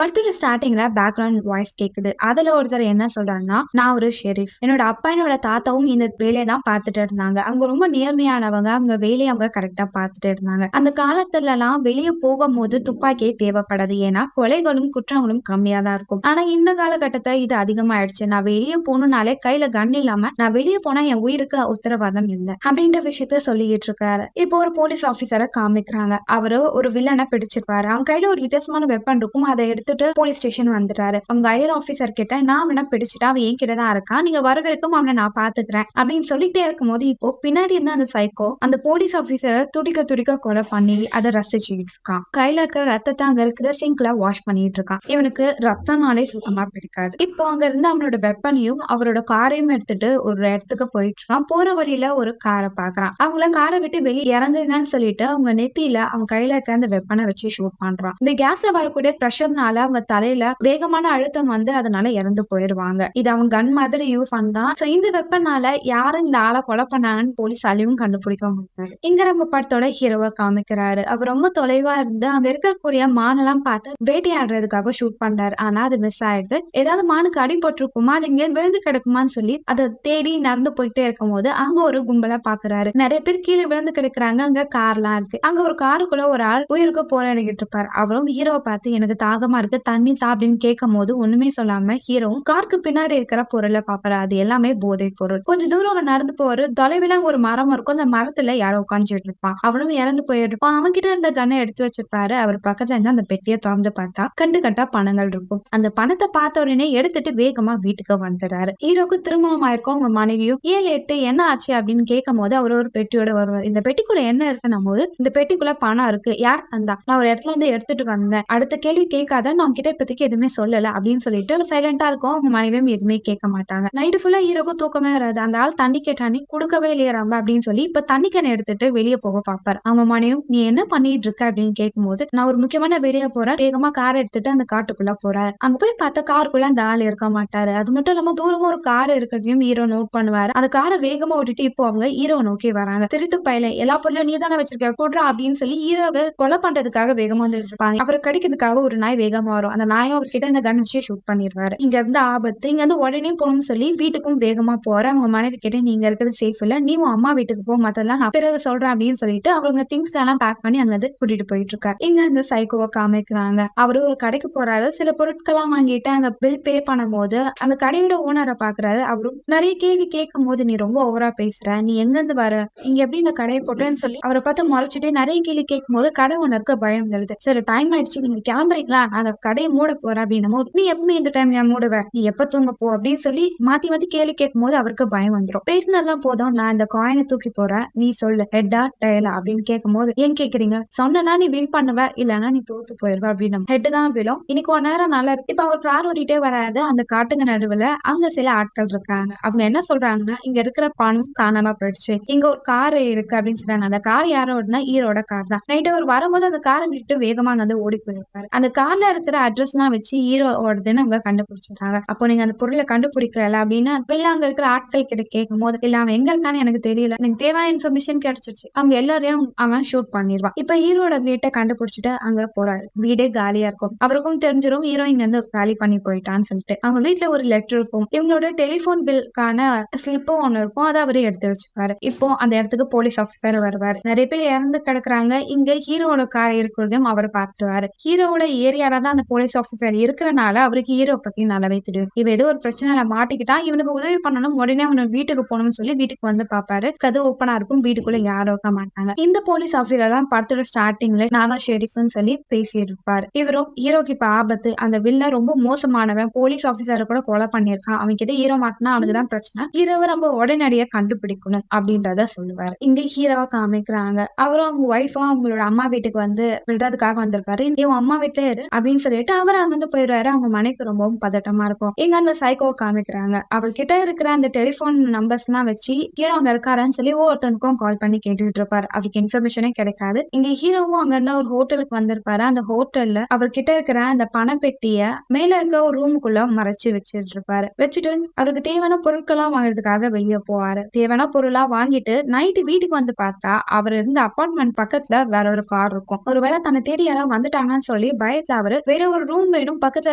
படத்தோட ஸ்டார்டிங்ல background voice கேக்குது. அதுல ஒருத்தர் என்ன சொல்றாருன்னா, "நான் ஒரு ஷெரீஃப். என்னோட அப்பா, என்னோட தாத்தாவும் இந்த வேலைய தான் பார்த்துட்டு இருந்தாங்க. அவங்க ரொம்ப நேர்மையானவங்க. அவங்க வேலைய அவங்க கரெக்ட்டா பார்த்துட்டு இருந்தாங்க. அந்த காலத்துலலாம் வெளிய போகும்போது துப்பாக்கியே தேவைப்படாது. ஏன்னா, கொலைகளும், குற்றங்களும் கம்மியா தான் இருக்கும். ஆனா இந்த காலகட்டத்துல இது அதிகமாயிடுச்சு. நான் வெளிய போணும்னாலே கையில கன் இல்லாம, நான் வெளிய போனா என் உயிருக்கு உத்தரவாதம் இல்ல." அப்படின்ற விஷயத்த சொல்லிக்கிட்டு இருக்காரு. இப்போ ஒரு போலீஸ் ஆபீசர காமிக்கிறாங்க. அவரு ஒரு வில்லன பிடிச்சிருப்பாரு. அவன் கையில ஒரு வித்தியாசமான வெப்பன் இருக்கும். அத எடுத்துட்டு போலீஸ் ஸ்டேஷன் வந்துட்டாரு. அவங்க ஹையர் ஆபீசர் கிட்ட, "நான் அவன பிடிச்சுட்டேன். அவன் என்கிட்ட தான் இருக்கான். நீங்க வர வரைக்கும் அவன நான் பாத்துக்கிறேன்." அப்படின்னு சொல்லிட்டே இருக்கும்போது, இப்போ பின்னாடி இருந்த அந்த சைக்கோ அந்த போலீஸ் ஆபீசர துடிக்க துடிக்க கொலை பண்ணி அத ரசிச்சுக்கிட்டு இருக்கான். கையில இருக்கிற ரத்தத்த அங்க இருக்கிற சிங்க்ல வாஷ் பண்ணிட்டு இருக்கான். இவனுக்கு ரத்தம்னாலே சுத்தமா பிடிக்காது. இப்போ அங்க இருந்து அவனோட வெப்பனையும் அவரோட காரையும் எடுத்துட்டு ஒரு இடத்துக்கு போயிட்டு இருக்கான். போற வழியில ஒரு கார பாக்குறான். அவங்கள காரை விட்டு வெளியே இறங்குங்கன்னு சொல்லிட்டு அவங்க நெத்தியில அவன் கையில இருக்க அந்த வெப்பனை வச்சு ஷூட் பண்றான். இந்த கேஸ்ல வரக்கூடிய பிரஷர்னால அவங்க தலையில வேகமான அழுத்தம் வந்து அதனால இறந்து போயிருவாங்க. இது அவன் கன் மாதிரி யூஸ் பண்ணான். சோ இந்த வெப்பனால யாரு இந்த ஆளை கொலை பண்ணாங்கன்னு போலீஸாலையும் கண்டுபிடிக்க முடியாது. இங்க நம்ம படத்தோட ஹீரோவை காமிக்கிறாரு. அவர் ரொம்ப தொலைவா இருந்து அங்க இருக்கக்கூடிய மானெல்லாம் பார்த்து வேட்டையாடுறதுக்காக ஷூட் பண்றாரு. ஆனா அது மிஸ் ஆயிடுது. ஏதாவது மானுக்கு அடிபட்டிருக்குமா, அது இங்க விழுந்து கிடக்குமான்னு சொல்லி அதை தேடி நடந்து போயிட்டே இருக்கும் போது அங்க ஒரு கும்பலை பாக்குறாரு. நிறைய பேர் கீழே விழுந்து கிடக்குறாங்க. அங்க கார்லாம் இருக்கு. அங்க ஒரு காருக்குள்ள ஒரு ஆள் உயிருக்கு போராடிக்கிட்டு இருப்பாரு. அவரும் ஹீரோவை பார்த்து, "எனக்கு தாகமா இருக்கு, தண்ணி தா" அப்படின்னு கேட்கும் போது ஒண்ணுமே சொல்லாம ஹீரோவும் காருக்கு பின்னாடி இருக்கிற பொருளை பாப்பாரு. அது எல்லாமே போதைப் பொருள். கொஞ்சம் தூரம் அவர் நடந்து போவாரு. தொலைவில் ஒரு மரம் இருக்கும். அந்த மரத்துல யாரோ உட்காந்துட்டு இருப்பான். அவனும் இறந்து போயிருப்பான். அவன் கிட்ட இருந்த கன்னை எடுத்து வச்சிருப்பாரு. அவர் பக்கத்துல இருந்து அந்த பெட்டியை திறந்து பார்த்தா கண்டு கட்டா பணங்கள் இருக்கும். அந்த பணத்தை பார்த்த உடனே எடுத்துட்டு வேகமா வீட்டுக்கு வந்துடுறாரு. ஹீரோக்கு திருமணம் ஆயிருக்கும். அவங்க மனைவியும் 7, 8 என்ன ஆச்சு அப்படின்னு கேட்கும் போது அவர் ஒரு பெட்டியோட வருவார். இந்த பெட்டிக்குள்ள என்ன இருக்குன்னும் போது, இந்த பெட்டிக்குள்ள பணம் இருக்கு. யார் தந்தா? நான் ஒரு இடத்துல இருந்து எடுத்துட்டு வந்தேன். அடுத்த கேள்வி கேட்காத, நான் கிட்ட இப்போதைக்கு எதுவுமே சொல்லல அப்படின்னு சொல்லிட்டு சைலண்டா இருக்கும். அவங்க மனைவியும் எதுவுமே கேட்க மாட்டாங்க. நைட்டு ஃபுல்லா ஹீரோக்கு தூக்கமே வராது. அந்த ஆள் தண்ணி கேட்டானே கொடுக்கவே இல்லையா ரொம்ப அப்படின்னு சொல்லி இப்ப தண்ணி கேனை எடுத்துட்டு வெளியே போக பாப்பாரு. அவங்க மனைவியும், "நீ என்ன பண்ணிட்டு இருக்க?" அப்படின்னு கேட்கும்போது, "நான் ஒரு முக்கியமான வெளியே போறேன்." வேகமா கார் எடுத்துட்டு அந்த காட்டுக்குள்ள போறாரு. அங்க போய் பார்த்தா காருக்குள்ள அந்த ஆள் இருக்க மாட்டாரு. அது மட்டும் இல்லாம தூரமா ஒரு கார் இருக்கிறதையும் ஹீரோ நோட் பண்ணுவாரு. அந்த காரை வேகமா ஓட்டிட்டு இப்போ அவங்க ஹீரோ நோக்கி வராங்க. "திருட்டு பையல, எல்லா பொருளும் நீ தானே வச்சிருக்க, குடுறா" அப்படின்னு சொல்லி ஹீரோவை கொலை பண்றதுக்காக வேகமா வந்து இருப்பாங்க. அவரை கடிக்கிறதுக்காக ஒரு நாய் வேகமா வரும். அந்த நாயும் அவர்கிட்ட இந்த கன் வச்சு ஷூட் பண்ணிடுவாரு. இங்க இருந்து ஆபத்து, இங்க இருந்து உடனே போகணும்னு சொல்லி வீட்டுக்கும் வேகமா போற அவங்க மனைவி கிட்ட, "நீங்க இருக்கிறது சேஃப் இல்ல, நீ உன் அம்மா வீட்டுக்கு போ, மத்ததெல்லாம் நான் பிறகு சொல்றேன்" அப்படின்னு சொல்லிட்டு அவங்க திங்ஸ் எல்லாம் பேக் பண்ணி அங்க இருந்து கூட்டிட்டு போயிட்டு இருக்காரு. இங்க இந்த சைக்கோவை காமிக்கிறாங்க. அவரு ஒரு கடைக்கு போறாரு. சில பொருட்கள்லாம் வாங்கிட்டு அங்க பில் பே பண்ணும்போது அந்த கடையோட ஓனரை பாக்குறாரு. அவரும் நிறைய கேள்வி கேட்கும் போது, "நீ ரொம்ப ஓவரா பேசுற, நீ எங்க இருந்து வர, இங்க எப்படி இந்த கடையை போட்டேன்னு" சொல்லி அவரை பார்த்து முறைச்சிட்டு நிறைய கேள்வி கேட்கும் போது கடை ஓனருக்கு பயம் வருது. "சரி, டைம் ஆயிடுச்சு, நீங்க கிளம்புறீங்களா, நான் அந்த கடையை மூட போறேன்" அப்படின்னும் போது, "நீ எப்பவுமே இந்த டைம் நான் மூடுவ, நீ எப்ப தூங்க போ" அப்படின்னு சொல்லி மாத்தி மாத்தி கேள்வி கேட்கும் போது அவருக்கு பயம் வந்துடும். "பேசினதெல்லாம் போதும், நான் இந்த காயினை தூக்கி போறேன், நீ சொல்லு, ஹெட்டா டெய்லா" அப்படின்னு கேட்கும் போது, "ஏன் கேக்குறீங்க, சொன்னா நீ வின் பண்ணுவ, இல்லன்னா நீ தோத்து போயிருவ" அப்படின்னு. ஹெட் தான் விழும். இன்னைக்கு ஒரு நேரம் நல்லா இருக்கு. இப்ப அவர் கார் ஓட்டிட்டே வராது. அந்த காட்டுங்க நடுவுல அங்க சில ஆட்கள் இருக்காங்க. அவங்க என்ன சொல்றாங்கன்னா, "இங்க இருக்கிற பணம் காணாம போயிடுச்சு, இங்க ஒரு கார் இருக்கு" அப்படின்னு சொல்றாங்க. அந்த கார் யாரோடனா ஹீரோட கார் தான். நைட்டு அவர் வரும்போது அந்த காரை விட்டு வேகமா அங்க வந்து ஓடி போயிருப்பாரு. அந்த கார்ல இருக்கிற அட்ரஸ்லாம் வச்சு ஹீரோவோடதுன்னு அவங்க கண்டுபிடிச்சிடுறாங்க. "அப்போ நீங்க அந்த பொருளை கண்டுபிடிக்கல" அப்படின்னு வெளில அங்க இருக்கிற ஆட்கள் கிட்ட கேட்கும் போது, "இல்ல, அவன் எங்க இருக்கான்னு எனக்கு தெரியல, எனக்கு தேவையான இன்ஃபர்மேஷன் கிடைச்சிருச்சு." அவங்க எல்லாரையும் அவன் ஷூட் பண்ணிடுவான். இப்ப ஹீரோட வீட்டை கண்டுபிடிச்சிட்டு அங்க போறாரு. வீடே காலியா இருக்கும். அவருக்கும் தெரிஞ்சிரும் ஹீரோ இங்க இருந்து காலி பண்ணி போயிட்டான்னு சொல்லிட்டு. அவங்க வீட்டுல ஒரு லெட்டர் இருக்கும். இவங்களோட டெலிபோன் பில்கான ஸ்லிப்பும் ஒண்ணு இருக்கும். அதை அவரே எடுத்து வச்சுப்பாரு. இப்போ அந்த இடத்துக்கு போலீஸ் ஆபீசர் வருவாரு. நிறைய பேர் இறந்து கிடக்குறாங்க. இங்க ஹீரோட கார் இருக்கிறதையும் அவர் பார்த்துருவாரு. ஹீரோட ஏரியால தான் அந்த போலீஸ் ஆபீசர் இருக்கிறனால அவருக்கு ஹீரோ பத்தி நல்லாவே தெரியும். இவ ஏதோ ஒரு பிரச்சனையில மாட்டிக்கிட்டா, இவனுக்கு உதவி பண்ணணும், உடனே அவன வீட்டுக்கு போகணும்னு சொல்லி வீட்டுக்கு வந்து பாப்பாரு. கதவு ஓப்பனா இருக்கும். வீட்டுக்குள்ள யாரும் இருக்க மாட்டாங்க. இந்த போலீஸ் ஆபீசர் தான் படத்தோட ஸ்டார்டிங்ல "நான் தான் ஷெரீஃப்னு" சொல்லி பேசிட்டு இருப்பாரு. இவரும் ஹீரோக்கு இப்ப ஆபத்து, அந்த வில்லன் ரொம்ப மோசமானவன், போலீஸ் ஆபீசரை கூட கொலை பண்ணிருக்கான், அவன் கிட்ட ஹீரோ மாட்டினா அவனுக்கு தான் பிரச்சனை, ஹீரோவை நம்ம உடனடியா கண்டுபிடிக்கணும் அப்படின்றத சொல்லுவாரு. இங்க ஹீரோவை காமிக்கிறாங்க. அவரும் அவங்க ஒய்ஃபும் அவங்களோட அம்மா வீட்டுக்கு வந்து விடுறதுக்காக வந்திருக்காரு. "இவன் அம்மா வீட்டுல இரு" அப்படின்னு சொல்லிட்டு அவர் அங்க இருந்து போயிடுவாரு. அவங்க மனைவிக்கு ரொம்பவும் பதட்டமா இருக்கும். இங்க அந்த சைக்கோவை காமிக்கிறாங்க. அவர்கிட்ட இருக்கிற அந்த டெலிபோன் நம்பர்ஸ் எல்லாம் வச்சு ஹீரோ அங்க இருக்காருன்னு சொல்லி ஒவ்வொருத்தனுக்கும் கால் பண்ணி கேட்டுட்டு இருப்பாரு. அவருக்கு இன்ஃபர்மேஷனே கிடைக்காது. இங்க ஹீரோவும் அங்க இருந்து ஒரு ஹோட்டலுக்கு வந்திருப்பாரு. அந்த ஹோட்டல்ல அவர்கிட்ட இருக்கிற அந்த பணப்பெட்டிய மேல இருக்க ஒரு ரூமுக்குள்ள மறைச்சு வச்சிட்டு இருப்பாரு. வச்சுட்டு அவருக்கு தேவையான பொருட்கள்லாம் வாங்குறதுக்காக வெளியே போவாரு. தேவையான பொருளா வாங்கிட்டு நைட்டு வீட்டுக்கு வந்து பார்த்தா அவர் இருந்த அபார்ட்மெண்ட் பக்கத்துல வேற ஒரு கார் இருக்கும். ஒருவேளை தன்னை தேடி யாராவது வந்துட்டாங்கன்னு சொல்லி பயத்துல அவரு வேற ஒரு ரூம் வேணும், பக்கத்துல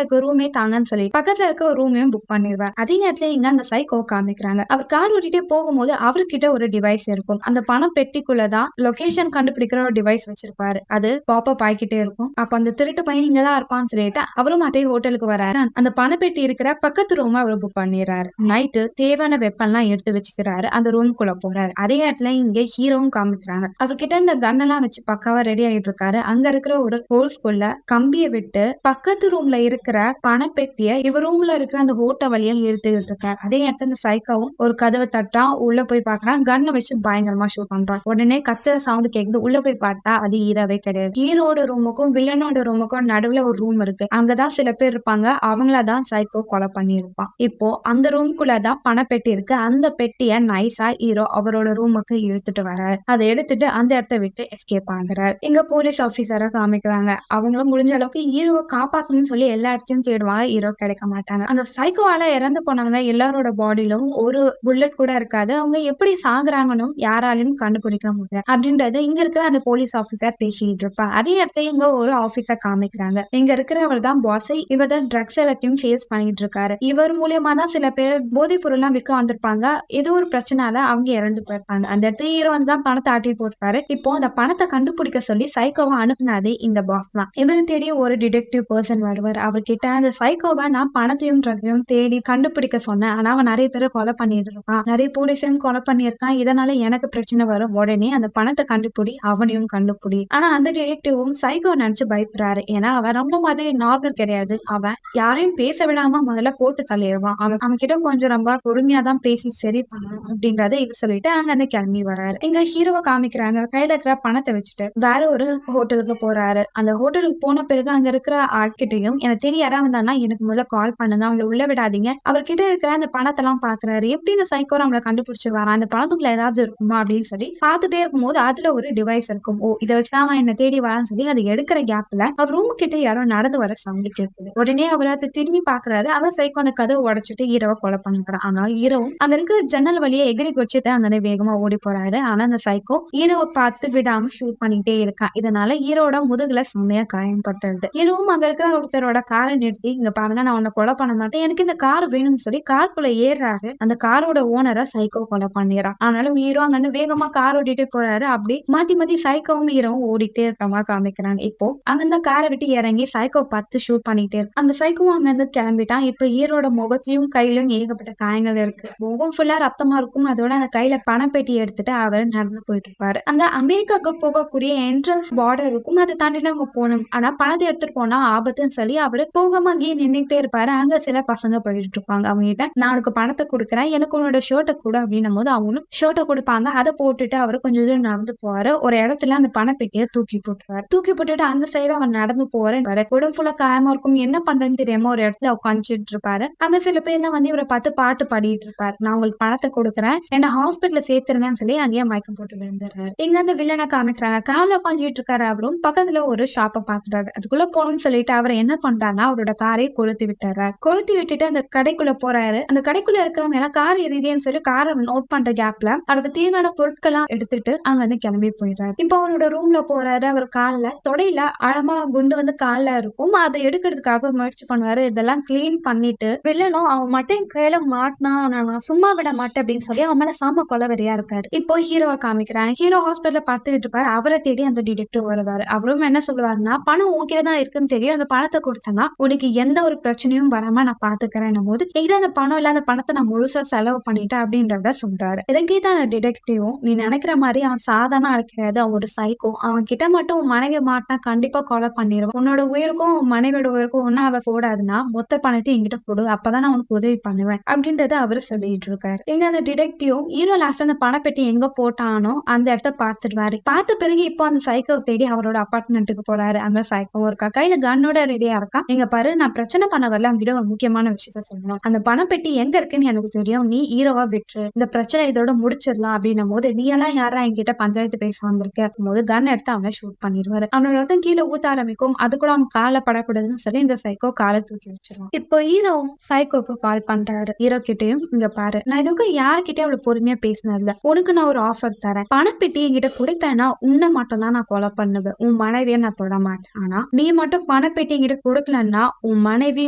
இருக்க ரூமே தாங்கன்னு சொல்லி பக்கத்துல இருக்க ஒரு ரூமையும் புக் பண்ணிடுவார். அதே நேரத்துல இங்க அந்த சைக்கோ காமிக்கிறாங்க. அவர் கார் ஓட்டிட்டே போகும்போது அவர்கிட்ட ஒரு டிவைஸ் இருக்கும். அந்த பணம் பெட்டிக்குள்ளதான் லொகேஷன் கண்டுபிடிக்கிற ஒரு டிவைஸ் வச்சிருப்பாரு. அது பாப்பப் ஆகிக்கிட்டே இருக்கும். அப்ப அந்த திருட்டு பையன் இங்கதான் இருப்பான்னு சொல்லிட்டு அவரும் அதே ஹோட்டலுக்கு வராரு. அந்த பணப்பெட்டி இருக்கிற பக்கத்து ரூம் அவர் புக் பண்ணிடுறாரு. நைட்டு தேவையான வெப்பன்லாம் எடுத்து வச்சுக்கிறாரு. அந்த ரூம்குள்ள போறாரு. அதே இடத்துல இங்க ஹீரோவும் காமிக்கிறாங்க. அவர்கிட்ட இந்த கன் எல்லாம் வச்சு பக்காவா ரெடி ஆயிட்டு இருக்காரு. அங்க இருக்கிற ஒரு ஹோல்ஸ்குள்ள கம்பியை விட்டு பக்கத்து ரூம்ல இருக்கிற பணப்பெட்டிய இவர் ரூம்ல இருக்கிற அந்த ஓட்ட வழியா இழுத்துக்கிட்டு இருக்காரு. அதே இடத்துல இந்த சைக்காவும் ஒரு கதவை தட்டா உள்ள போய் பாக்குறான். கன்னை வச்சு பயங்கரமா ஷூட் பண்றான். உடனே கத்துற சவுண்ட் கேக்குது. உள்ள போய் பார்த்தா அது ஹீரோவே கிடையாது. ஹீரோட ரூமுக்கும் வில்லனோட ரூமுக்கும் நடுவுல ஒரு ரூம் இருக்கு. அங்கதான் சில பேர் இருப்பாங்க. அவங்களதான் சைக்கோ கொலை பண்ணியிருப்பான். இப்போ அந்த ரூம்குள்ளதான் பணப்பெட்டி இருக்கு. அந்த பெட்டிய நைஸா ஹீரோ அவரோட ரூமுக்கு இழுத்துட்டு வராரு. அதை எடுத்துட்டு அந்த இடத்த விட்டு எஸ்கேப் ஆகுறாரு. இங்க போலீஸ் ஆபீசரை காமிக்கிறாங்க. அவங்களும் முடிஞ்ச அளவுக்கு ஹீரோவை காப்பாத்தணும்னு சொல்லி எல்லா இடத்தையும் தேடுவாங்க. ஹீரோ கிடைக்க மாட்டாங்க. அந்த சைக்கோவால இறந்து போனவங்க எல்லாரோட பாடியிலும் ஒரு புல்லட் கூட இருக்காது. அவங்க எப்படி சாகுறாங்கன்னு யாராலையும் கண்டுபிடிக்க முடியாது அப்படின்றது இங்க இருக்கிற அந்த போலீஸ் ஆபீசர் பேசிட்டு இருப்பாங்க. அதே இடத்துல இங்க ஒரு ஆபீசர் காமிக்கிறாங்க. இங்க இருக்கிறவர் தான் பாஸ். இவர் தான் ட்ரக்ஸ் எல்லாத்தையும் சேல்ஸ் பண்ணிட்டு இருக்காரு. இவர் மூலியமா தான் சில பேர் போதைப் பொருள் எல்லாம் விற்க வந்திருப்பாங்க. ஏதோ ஒரு பிரச்சனால அவங்க இறந்து போயிருப்பாங்க. அந்த இடத்துல ஹீரோ வந்து தான் பணத்தை ஆட்டி போட்டுருப்பாரு. இப்போ அந்த பணத்தை கண்டுபிடிக்க சொல்லி சைக்கோவை அனுப்புனதே இந்த பாஸ் தான். இவரை தேடி ஒரு டிடெக்டிவ் பர்சன் வருவார். அவர்கிட்ட அந்த சைக்கோவை நான் பணத்தையும் ட்ரக்கையும் தேடி கண்டுபிடிக்க சொன்னேன். ஆனா அவன் நிறைய பேரை கொலை பண்ணிட்டு இருக்கான். நிறைய போலீஸையும் கொலை பண்ணியிருக்கான். இதனால எனக்கு பிரச்சனை வரும். உடனே அந்த பணத்தை கண்டுபிடி, அவனையும் கண்டுபிடி. ஆனா அந்த டிடெக்டிவும் சைக்கோ நினைச்சு பயப்படுறாரு. ஏன்னா அவன் ரொம்ப மாதிரி நார்மல் கிடையாது. அவன் யாரையும் பேச விடாம முதல்ல போட்டு தள்ளிடுவான். அவன் கிட்ட கொஞ்சம் ரொம்ப பொறுமையா தான் பேசி சரி பண்ணணும் அப்படின்றத இவர் சொல்லிட்டு அங்க இருந்து கிளம்பி வராரு. இங்க ஹீரோவை காமிக்கிறாங்க. கையில இருக்கிற பணத்தை வச்சுட்டு வேற ஒரு ஹோட்டலுக்கு போறாரு. அந்த ஹோட்டலுக்கு போன பிறகு அங்க இருக்கிற ஆட்கிட்டையும் எனக்கு தெரிய யாராவது வந்தாங்கன்னா எனக்கு முதல்ல கால் பண்ணுங்க, அவங்களை உள்ள விடாதீங்க. அவர்கிட்ட இருக்கிற அந்த பணத்தை எல்லாம் பாக்குறாரு. எப்படி இந்த சைக்கோ நம்மளை கண்டுபிடிச்சு வரான், அந்த பணத்துக்குள்ள ஏதாவது இருக்குமா அப்படின்னு சொல்லி பார்த்துட்டே இருக்கும்போது அதுல ஒரு டிவைஸ் இருக்கும். ஓ, இதை வச்சுதான் அவன் என்ன தேடி வரான்னு சொல்லி அதை எடுக்கிற கேப்ல அவர் ரூமு கிட்ட யாரோ நடந்து வர சவுண்ட் கேட்குது. உடனே அவர் அதை திரும்பி பாக்குறாரு. அவன் சைக்கோ அந்த கதவை உடைச்சிட்டு ஹீரோவை கொலை பண்ணிக்கிறான். ஆனா ஹீரோவும் அங்க இருக்கிற ஜன்னல் வழியை எகிரி வச்சுட்டு அங்க வேகமா ஓடி போறாரு. ஆனா அந்த சைக்கோ ஹீரோவை பார்த்து விடாம ஷூட் பண்ணிட்டே இருக்கான். இதனால ஹீரோட முதுகுல செம்மையா காயம்பட்டுருது. ஹீரோவும் அங்க இருக்கிற ஒருத்தரோட காரை நிறுத்தி இங்க பாருங்க நான் உன்னை கொலை பண்ண மாட்டேன், எனக்கு இந்த கார் வேணும்னு சொல்லி காருக்குள்ள ஏறாரு. அந்த காரோட ஓனரை சைக்கோ கொலை பண்ணிடுறான். ஆனாலும் ஹீரோ அங்க வந்து வேகமா கார் ஓட்டிட்டு போறாரு. அப்படி மாத்தி மாத்தி சைக்கோவும் ஹீரோவும் ஓடிட்டே இருக்கமா காமிக்கிறாங்க. இப்போ அங்க இந்த காரை விட்டு இறங்கி சைக்கோ பார்த்து ஷூட் பண்ணிட்டே இருக்கு. அந்த சைக்கோவும் அங்க இருந்து கிளம்பிட்டான். இப்ப ஹீரோட முகத்திலும் கையிலும் ஏகப்பட்ட காயங்கள் இருக்கு. முகம் ஃபுல்லா ரத்தமா இருக்கும். அதோட அந்த கையில பணப்பெட்டி எடுத்துட்டு அவர் நடந்து போயிட்டு இருப்பாரு. அங்க அமெரிக்காவுக்கு போகக்கூடிய என்ட்ரன்ஸ் பார்டர் இருக்கும். அதை தாண்டிட்டு அங்க போகணும். ஆனா பணத்தை எடுத்துட்டு போனா ஆபத்துன்னு சொல்லி அவரு போகாம அங்கேயே நின்றுட்டே இருப்பாரு. அங்க சில பசங்க போயிட்டு இருப்பாங்க. அவங்க கிட்ட நான் உனக்கு பணத்தை கொடுக்குறேன், எனக்கு உன்னோட ஷர்ட்டை கூட அப்படின்னும் போது அவங்களும் ஷர்ட்டை கொடுப்பாங்க. அதை போட்டுட்டு அவர் கொஞ்சம் தூரம் நடந்து போவாரு. ஒரு இடத்துல அந்த பணப்பெட்டியை தூக்கி போட்டுருவாரு. தூக்கி போட்டுட்டு அந்த சைடு அவர் நடந்து போவாரு. உடம்பு ஃபுல்லா காயமா இருக்கும். என்ன பண்றதுன்னு தெரியாம ஒரு இடத்துல உட்காந்துட்டு இருப்பாரு. அங்க சில பேர்லாம் வந்து இவரை பார்த்து பாட்டு பாடிட்டு இருப்பாரு. நான் உங்களுக்கு பணத்தை கொடுக்குறேன், என்ன ஹாஸ்பிட்டல்ல சேர்த்துருங்கன்னு சொல்லி அங்கேயே மயக்கம் போட்டு விழுந்துடுறாரு. இங்க அந்த வில்லனை காமிக்கிறாங்க. காலைல உட்காந்துட்டு இருக்காரு. அவரும் பக்கத்துல ஒரு ஷாப்பை பாக்குறாரு. அதுக்குள்ள போகணும்னு சொல்லிட்டு அவர் என்ன பண்றாருன்னா அவரோட காரை கொளுத்தி விட்டுறாரு. கொளுத்தி விட்டுட்டு அந்த கடைக்குள்ள போறாரு. அந்த கடைக்குள்ள இருக்கிறவங்க எல்லாம் கார் எரியுதுன்னு சொல்லி காரை நோட் பண்ற கேப்ல அவருக்கு தேவையான பொருட்கள்லாம் எடுத்துட்டு அங்க வந்து கிளம்பி போயிடுறாரு. இப்போ அவரோட ரூம்ல போறாரு. அவர் காலில் தொடையில ஆழமா குண்டு வந்து காலில் இருக்கும். அதை எடுக்கிறதுக்காக முயற்சி பண்ணுவாரு. இதெல்லாம் கிளீன் பண்ணிட்டு வில்லனும் அவன் மட்டும் கையில மாட்டினா நான் சும்மா விட மாட்டேன் அப்படின்னு சொல்லி அவன் மேல சாம கொலவெறியா இருக்காரு. இப்போ ஹீரோவை காமிக்கிறாங்க. ஹீரோ ஹாஸ்பிட்டல்ல பார்த்துட்டு இருப்பாரு. அவரை தேடி அந்த டிடெக்டிவ் வருவாரு. அவரும் என்ன சொல்லுவாருன்னா பணம் உன்கிட்ட தான் இருக்குன்னு தெரியும், அந்த பணத்தை கொடுத்தனா உனக்கு எந்த ஒரு பிரச்சனையும் வராம நான் பாத்துக்கிறேன் போது அந்த பணம் இல்ல, அந்த பணத்தை நான் முழுசா செலவு பண்ணிட்டேன் அப்படின்றத சொல்றாரு. இதற்கே தான் அந்த டிடெக்டிவும் நீ நினைக்கிற மாதிரி அவன் சாதாரண கிடையாது, அவன் ஒரு சைக்கோ, அவன் கிட்ட மட்டும் உன் மனைவி மாட்டினா கண்டிப்பா கொலை பண்ணிடுவான், உன்னோட உயிருக்கும் மனைவியோட உயிருக்கும் ஒன்னும் ஆக கூடாதுன்னா மொத்த பணத்தை என்கிட்ட கொடு, அப்பதான் நான் உனக்கு உதவி பண்ணுவேன் அப்படின்றத அவரு சொல்லிட்டு இருக்காரு. எங்க அந்த டிடெக்டிவும் ஹீரோ லாஸ்ட் அந்த பணப்பெட்டி எங்க போட்டானோ அந்த இடத்த பாத்துடுவாரு. பார்த்த பிறகு இப்போ அந்த சைக்கோ தேடி அவரோட அபார்ட்மெண்ட்டுக்கு போறாரு. அங்க சைக்கோவும் இருக்கா, கையில கன்னோட ரெடியா இருக்கா. எங்க பாரு நான் பிரச்சனை பண்ண வரல, அவங்கிட்ட ஒரு முக்கியமான விஷயத்த சொல்லணும், அந்த பணப்பெட்டி எங்க இருக்குன்னு எனக்கு தெரியும், நீ ஹீரோவா விட்டுரு, இந்த பிரச்சனை இதோட முடிச்சிடலாம் அப்படின்னும் போது நீ எல்லாம் யாரா என்கிட்ட பஞ்சாயத்து பேச வந்திருக்க போது கன் எடுத்து அவனை ஷூட் பண்ணிடுவாரு. அவனோட ரத்தம் கீழே ஊத்த ஆரம்பிக்கும். அது கூட அவன் காலை படக்கூடாதுன்னு சொல்லி இந்த சைக்கோ காலை தூக்கி வச்சிருவான். இப்போ ஹீரோ சைக்கோக்கு கால் பண்றாரு. ஹீரோ கிட்டையும் இங்க பாரு, நான் இதுக்கும் யாருக்கிட்டே அவ்வளவு பொறுமையா பேசினதுல, உனக்கு நான் ஒரு ஆஃபர் தரேன், பணப்பெட்டி என்கிட்ட கொடுத்தேன்னா உன்னை மட்டும் தான் நான் கொலை பண்ணுவேன், உன் மனைவியை நான் தொட மாட்டேன், ஆனா நீ மட்டும் பணப்பெட்டி என்கிட்ட குடுக்கலன்னா, உன் மனைவி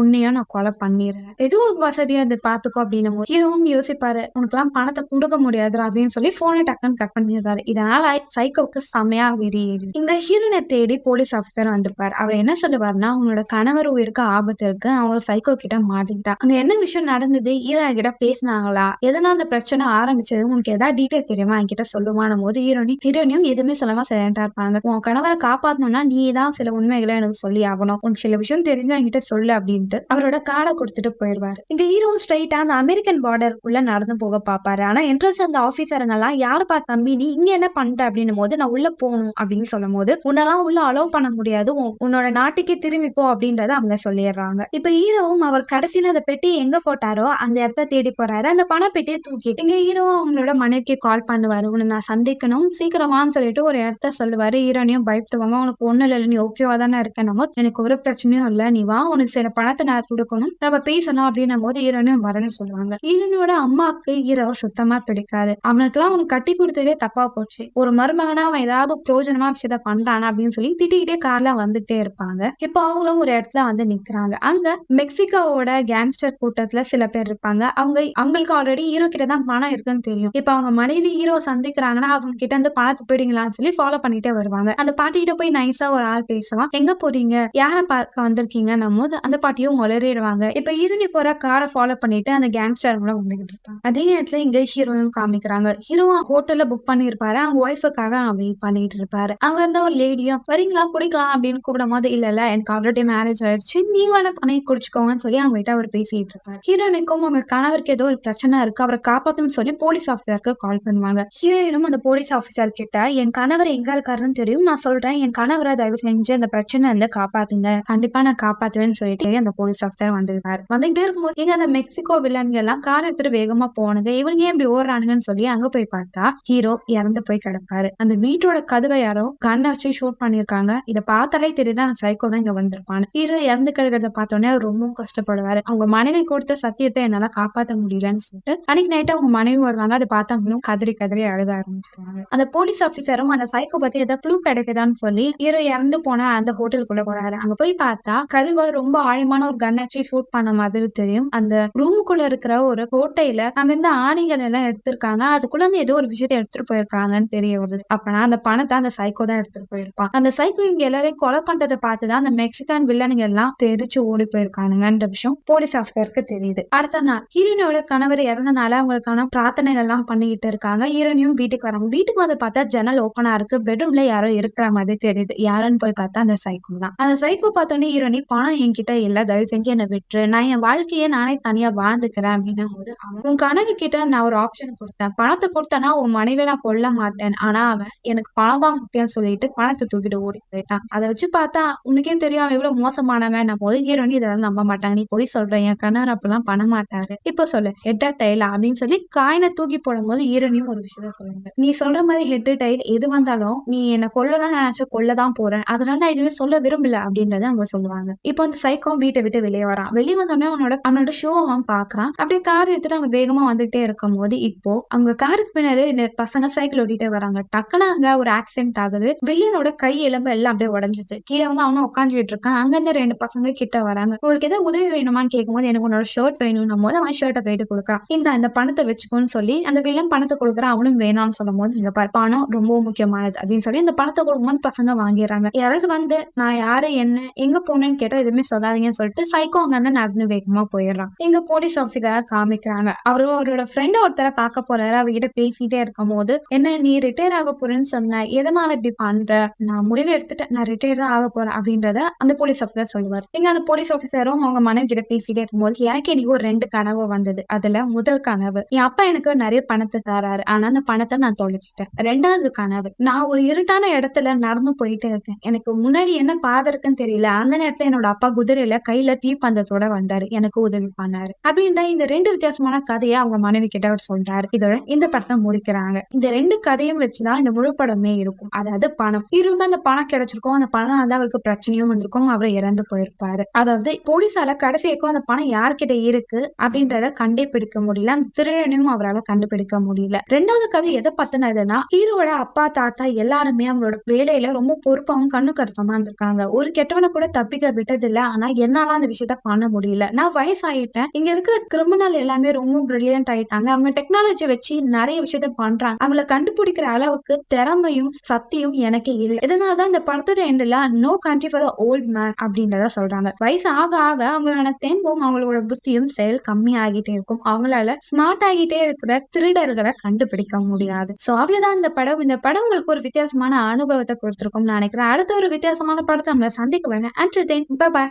உன்னையும் நான் கொலை பண்ணிருவேன். எதுவும் உனக்கு வசதியா இத பாத்துக்கோ அப்டின்னும்போது, ஹீரோவும் யோசிப்பாரு. உனக்கெல்லாம் பணத்த குடுக்க முடியாதுடா அப்டின்னு சொல்லி ஃபோன டக்குன்னு கட் பண்ணிருவாரு. இதனால சைக்கோவுக்கு செமையா வெறி ஏறுது. இந்த ஹீரோயின தேடி போலீஸ் ஆஃபீசர் வந்திருப்பாரு. அவர் என்ன சொல்லுவாருன்னா, உன்னோட கணவர் உயிருக்கு ஆபத்து இருக்கு. அவன் ஒரு சைக்கோ கிட்ட மாட்டிக்கிட்டான். அங்க என்ன விஷயம் நடந்தது? ஹீரோ கிட்ட பேசினாங்களா? எதனால அந்த பிரச்சனை ஆரம்பிச்சது? உனக்கு ஏதாவது டீடைல் தெரியுமா? என்கிட்ட சொல்லுமான்னும்போது ஹீரோயினியும் எதுவுமே சொல்லாம சைலண்டா இருப்பாங்க. உன் கணவர காப்பாத்தணும்னா நீ தான் சில உண்மைகளை எனக்கு சொல்லி ஆகணும். உனக்கு சில விஷயம் தெரிஞ்சா என்கிட்ட சொல்லு அப்டின்ட்டு அவரோட கார்ட குடுத்துட்டு போயிருவாரு. இங்க ஹீரோ ஸ்ட்ரெயிட்டா அந்த அமெரிக்கன் பார்டருக்குள்ள நடந்து போக பாப்பாரு. ஆனா என்ட்ரன்ஸ் அந்த ஆபீசருங்க எல்லாம் யாருப்பா தம்பி நீ இங்க என்ன பண்ற அப்டின்னும் போது நான் உள்ள போகணும் அப்டின்னு சொல்லும்போது உன்னெல்லாம் உள்ள அலோவ் பண்ண முடியாது. உன்னோட நாட்டுக்கே திரும்பி போ அப்டின்றத அவங்க சொல்லிடுறாங்க. இப்ப ஹீரோவும் அவர் கடைசியில அந்த பெட்டியை எங்க போட்டாரோ அந்த இடத்த தேடி போறாரு. அந்த பணப்பெட்டியை தூக்கிட்டு இங்க ஹீரோவும் அவங்களோட மனைவிக்கு கால் பண்ணுவாரு. உன்னை நான் சந்திக்கணும் சீக்கிரமான்னு சொல்லிட்டு ஒரு இடத்த சொல்லுவாரு. ஹீரோனியும் பயப்படுவாங்க. உனக்கு ஒண்ணு இல்ல நீ ஓகேவா தானே இருக்கணுமோ எனக்கு ஒரு பிரச்சனையும் இல்ல. நீ வா உனக்கு சில பணத்தை நான் கொடுக்கணும். நம்ம பேசலாம் அப்டின்னும் போது ஹீரோனியும் வரேன்னு சொல்லுவாங்க. ஹீரோனியோட அம்மாக்கு ஹீரோவை சுத்தமா பிடிக்காது. அவனுக்குலாம் அவனுக்கு கட்டி கொடுத்ததே தப்பா போச்சு. ஒரு மருமகனா அவன் ஏதாவது பிரயோஜனமா விஷயத்த பண்றானா அப்படின்னு சொல்லி திட்டிக்கிட்டே கார்ல வந்துட்டே இருப்பாங்க. இப்போ அவங்களும் ஒரு இடத்துல வந்து நிக்கிறாங்க. அங்க மெக்சிகோவோட கேங்ஸ்டர் கூட்டத்துல சில பேர் இருப்பாங்க. அவங்களுக்கு ஆல்ரெடி ஹீரோ கிட்ட தான் பணம் இருக்குன்னு தெரியும். இப்ப அவங்க மனைவி ஹீரோ சந்திக்கிறாங்கன்னா அவங்க கிட்ட இருந்து பணத்தை போயிடுங்களான்னு சொல்லி ஃபாலோ பண்ணிட்டே வருவாங்க. அந்த பாட்டி கிட்ட போய் நைஸா ஒரு ஆள் பேசுவான். எங்க போறீங்க? யார பார்க்க வந்திருக்கீங்கன்னும் போது அந்த பாட்டியும் உளறிடுவாங்க. இப்ப ஹீரோனி போற காரை ஃபாலோ பண்ணிட்டு அந்த கேங்ஸ்டர்களும் வந்துகிட்டு இருப்பாங்க. அதே நேரத்துல இங்க ஹீரோயும் காமிக்கிறாங்க. ஹீரோ ஹோட்டல்ல புக் பண்ணிருப்பாரு. அவங்க ஒய்ஃபுக்காக வெயிட் பண்ணிட்டு இருப்பாரு. அங்க இருந்த ஒரு லேடியும் வரீங்களா குடிக்கலாம் அப்படின்னு கூப்பிடும் போது இல்ல எனக்கு ஆல்ரெடி மேரேஜ் ஆயிடுச்சு. நீங்க வேணா தனியா குடிச்சுக்கோங்கன்னு சொல்லி அவங்க கிட்ட அவர் பேசிட்டு இருப்பாரு. ஹீரோனுக்கும் அவங்க கணவருக்கு ஏதோ ஒரு பிரச்சனை இருக்கு. அவரை காப்பாத்தணும்னு சொல்லி போலீஸ் ஆஃபீஸருக்கு கால் பண்ணுவாங்க. ஹீரோயினும் அந்த போலீஸ் ஆஃபீஸர் கிட்ட என் கணவர் எங்க இருக்காருன்னு தெரியும். நான் சொல்றேன் என் கணவரை தயவு செஞ்சு அந்த பிரச்சனை இருந்து காப்பாத்துங்க. கண்டிப்பா நான் காப்பாத்துவேன்னு சொல்லிட்டு அந்த போலீஸ் ஆஃபீஸர் வந்துருக்காரு. வந்துகிட்டே இருக்கும்போது எங்க அந்த மெக்சிகோ வில்லன்கள் எல்லாம் கார் எடுத்துட்டு வேகமா போனுங்க. இவங்க ஏன் இப்படி ஓடுறானுங்கன்னு சொல்லி அங்க போய் பார்த்தா ஹீரோ இறந்து போய் கிடப்பாரு. அந்த வீட்டோட கதவை யாரோ கண்ணை வச்சு ஷூட் பண்ணிருக்காங்க. இதை பார்த்தாலே தெரியுது அந்த சைக்கோ தான் இங்க வந்திருப்பான்னு. ஹீரோ இறந்து கிடக்கிறத பார்த்தோன்னே அவர் ரொம்பவும் கஷ்டப்படுவாரு. அவங்க மனைவி கொடுத்த சத்தியத்தை என்னால காப்பாற்ற முடியலன்னு சொல்லிட்டு அன்னைக்கு நைட்டு அவங்க மனைவி வருவாங்க. அதை பார்த்தவங்களும் கதறி கதறி அழுத ஆரம்பிச்சிருவாங்க. அந்த போலீஸ் ஆஃபீஸரும் அந்த சைக்கோ பத்தி ஏதாவது க்ளூ கிடைக்குதான்னு சொல்லி ஹீரோ இறந்து போன அந்த ஹோட்டலுக்குள்ள போறாரு. அங்க போய் பார்த்தா கதவை ரொம்ப ஆழமான ஒரு கன் வச்சு ஷூட் பண்ண மாதிரி தெரியும். அந்த ரூமுக்குள்ள இருக்கிற ஒரு கோட்டையில அங்க இருந்து ஆணிகள் எல்லாம் எடுத்திருக்காங்க. அதுக்குள்ள இருந்து ஏதோ ஒரு விஷயத்தை எடுத்துட்டு போயிருக்காங்கன்னு தெரிய வருது. அப்பனா அந்த பணத்தை அந்த சைக்கோ தான் எடுத்துட்டு போயிருப்பான். அந்த சைக்கோ இங்க எல்லாரையும் கொலை பண்றதை பார்த்துதான் அந்த மெக்சிகன் வில்லனுங்க எல்லாம் தெரிச்சு ஓடி போயிருக்கானுங்கன்ற விஷயம் போலீஸ் ஆஃபீஸருக்கு தெரியுது. அடுத்த நாள் ஹீரோனியோட கணவர் இறந்தனால அவங்களுக்கான பிரார்த்தனைகள் எல்லாம் பண்ணிக்கிட்டு இருக்காங்க. ஹீரோனியும் வீட்டுக்கு வராங்க. வீட்டுக்கு வந்து பார்த்தா ஜன்னல் ஓப்பனா இருக்கு. பெட்ரூம்ல யாரோ இருக்கிற மாதிரி தெரியுது. யாருன்னு போய் பார்த்தா அந்த சைக்கோ தான். அந்த சைக்கோ பார்த்தோன்னே ஹீரோனி பணம் என்கிட்ட இல்ல தயவு செஞ்சு என்னை விட்டுரு. நான் என் வாழ்க்கையை நானே தனியா வாழ்ந்துக்கிறேன் அப்படின்னும் போது உன் கணவர் கிட்ட நான் ஒரு ஆப்ஷன் கொடுத்தேன். பணத்தை கொடுத்தனா உன் மனைவியை நான் கொல்ல மாட்டேன். ஆனா அவன் எனக்கு பணம் தான் முக்கியம் சொல்லிட்டு பணத்தை தூக்கிட்டு ஓடி போயிட்டான். அதை வச்சு பார்த்தா உனக்கே தெரியும் அவன் எவ்வளவு மோசமானவன். நான் போது ஹீரோனி இதெல்லாம் நம்ப மாட்டாங்க. நீ போய் சொல்ற என் கணவர் அப்பெல்லாம் பண்ண மாட்டாரு. இப்ப சொல்லு ஹெட் டைலா அப்படின்னு சொல்லி காயினை தூக்கி போடும் போது ஹீரோனியும் ஒரு விஷயத்த சொல்லுங்க. நீ சொல்ற மாதிரி ஹெட் டைல் எது வந்தாலும் நீ என்ன கொல்லலாம் நினைச்ச கொல்லதான் போறேன். அதனால நான் எதுவுமே சொல்ல விரும்பல அப்படின்றத அவங்க சொல்லுவாங்க. இப்போ அந்த சைக்கோ வீட்டை விட்டு வெளியே வரான். வெளியே வந்தோடனே அவனோட ஷோ அவன் பாக்குறான். அப்படியே கார் எடுத்துட்டு அவங்க வேகமா வந்துட்டே இருக்கும் போது இப்போ அவங்க காருக்கு பின்னாடி இந்த பசங்க சைக்கிள் ஓட்டிட்டே வராங்க. டக்குனு அங்க ஒரு ஆக்சிடென்ட் ஆகுது. வில்லனோட கை எலும்பு எல்லாம் அப்படியே உடஞ்சிது. கீழே வந்து அவனும் உட்காந்துட்டு இருக்கான். அங்க இருந்து 2 பசங்க கிட்ட வராங்க. உங்களுக்கு ஏதாவது உதவி வேணுமான்னு கேட்கும்போது எனக்கு உன்னோட ஷர்ட் வேணும் போது அவன் ஷர்ட்டை கைட்டு கொடுக்குறான். இந்த பணத்தை வச்சுக்கோன்னு சொல்லி அந்த வில்லன் பணத்தை கொடுக்குறான். அவனும் வேணாம்னு சொல்லும் போது இந்த பணம் ரொம்ப முக்கியமானது அப்படின்னு சொல்லி இந்த பணத்தை கொடுக்கும்போது பசங்க வாங்கிடுறாங்க. யாராவது வந்து நான் யாரு என்ன எங்க போனேன்னு கேட்டா எதுவுமே சொல்லாதீங்கன்னு சொல்லிட்டு சைக்கோ அங்க இருந்து நடந்து வேகமா போயிடுறான். எங்க போலீஸ் ஆஃபீஸரா காமிக்கிறாங்க. அவரோட ஃப்ரெண்ட் ஒருத்தரை பார்க்க போறாரு. அவர்கிட்ட பேசிட்டே இருக்கும் போது என்ன நீ ரிட்டையர் ஆக போறேன்னு சொன்ன, எதனால இப்படி பண்ற? நான் முடிவு எடுத்துட்டேன், நான் ரிட்டையர் தான் ஆக போறேன் அப்படின்றத அந்த போலீஸ் ஆஃபீஸர் சொல்லுவார். இங்க அந்த போலீஸ் ஆஃபீஸரும் அவங்க மனைவி கிட்ட பேசிட்டே இருக்கும்போது எனக்கு இன்னைக்கு ஒரு 2 கனவு வந்தது. அதுல முதல் கனவு என் அப்பா எனக்கு நிறைய பணத்தை தராரு. ஆனா அந்த பணத்தை நான் தொலைச்சிட்டேன். 2வது கனவு நான் ஒரு இருட்டான இடத்துல நடந்து போயிட்டே இருக்கேன். எனக்கு முன்னாடி என்ன பாதை இருக்குன்னு தெரியல. அந்த நேரத்துல என்னோட அப்பா குதிரையில கையில தீப்பந்தத்தோட வந்தாரு. எனக்கு உதவி பண்ணாரு அப்படின்ற இந்த 2 வித்தியாசமான கதையை அவங்க மனைவி கிட்ட அவர் சொல்றாரு. இதோட இந்த படத்தை முடிக்கிறாங்க. இந்த 2 கதையும் வச்சுதான் இந்த முழு படமே இருக்கும். அதாவது பணம் ஹீரோக்கு அந்த பணம் கிடைச்சிருக்கும். அந்த பணம் வந்து அவருக்கு பிரச்சனையும் வந்திருக்கும். அவர் இறந்து போயிருப்பாரு. அதாவது போலீஸால கடைசி வரைக்கும் அந்த பணம் யார்கிட்ட இருக்கு அப்படின்றத கண்டுபிடிக்க முடியல. அந்த திருடனையும் அவரால் கண்டுபிடிக்க முடியல. 2வது கதை எதை பத்தினதுன்னா ஹீரோட அப்பா தாத்தா எல்லாருமே அவங்களோட வேலையில ரொம்ப பொறுப்பாவும் கண்ணு கருத்தமா இருந்திருக்காங்க. ஒரு கெட்டவன கூட தப்பிக்க விட்டதில்ல. ஆனா என்னால அந்த விஷயத்த பண்ண முடியல. நான் வயசாயிட்டேன். இங்க இருக்கிற கிரிமினல் எல்லாமே ரொம்ப பிரில்லியன்ட் ஆயிட்டாங்க. அவங்க டெக்னாலஜி வச்சு நெறைய விஷயத்த பண்றாங்க. அவங்கள கண்டுபிடிக்கிற அளவுக்கு திறமையும், சக்தியும் எனக்கு இல்ல. இதனால தான் இந்த படத்தோட எண்டுல no country for the old man அப்படின்றத சொல்றாங்க. வயசு ஆக ஆக அவங்களோட தெம்பும், அவங்களோட புத்தியும் செயல் கம்மியாகிட்டே இருக்கும். அவங்களால ஸ்மார்ட் ஆகிட்டே இருக்கிற திருடர்கள கண்டுபிடிக்க முடியாது. சோ அவ்வளவுதான் இந்த படம். இந்த படம் உங்களுக்கு ஒரு வித்தியாசமான அனுபவத்த குடுத்திருக்கும்னு நெனைக்கிறேன். அடுத்த ஒரு வித்தியாசமான படத்த நம்ம சந்திக்க வேணா. Until then bye by.